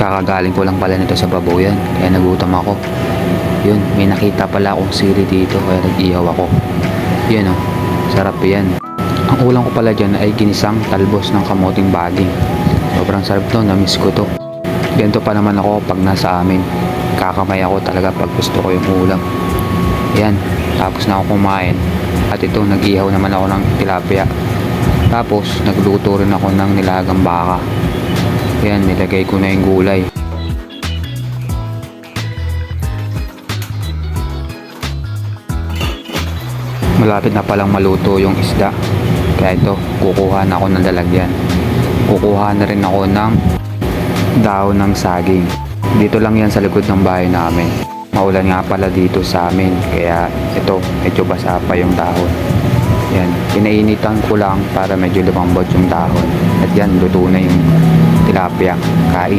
Kakagaling ko lang pala nito sa baboyan, kaya nagutom ako. Yun, may nakita pala akong sili dito, kaya nag-ihaw ako. Yun oh, sarap yan. Ang ulam ko pala dyan ay ginisang talbos ng kamoting baging. Sobrang sarap to, na-miss ko to. Ganito pa naman ako pag nasa amin. Kakamay ako talaga pag gusto ko yung ulam. Yan, tapos na ako kumain. At ito, nag-ihaw naman ako ng tilapia. Tapos, nagluto rin ako ng nilagang baka. Yan, nilagay ko na yung gulay. Malapit na palang maluto yung isda. Kaya ito, kukuha na ako ng lalagyan. Kukuha na rin ako ng dahon ng saging. Dito lang yan sa likod ng bahay namin. Maulan nga pala dito sa amin, kaya ito, medyo basa pa yung dahon. Yan, pinainitan ko lang para medyo lumambot yung dahon. At yan, luto na yung tilapia. Kain.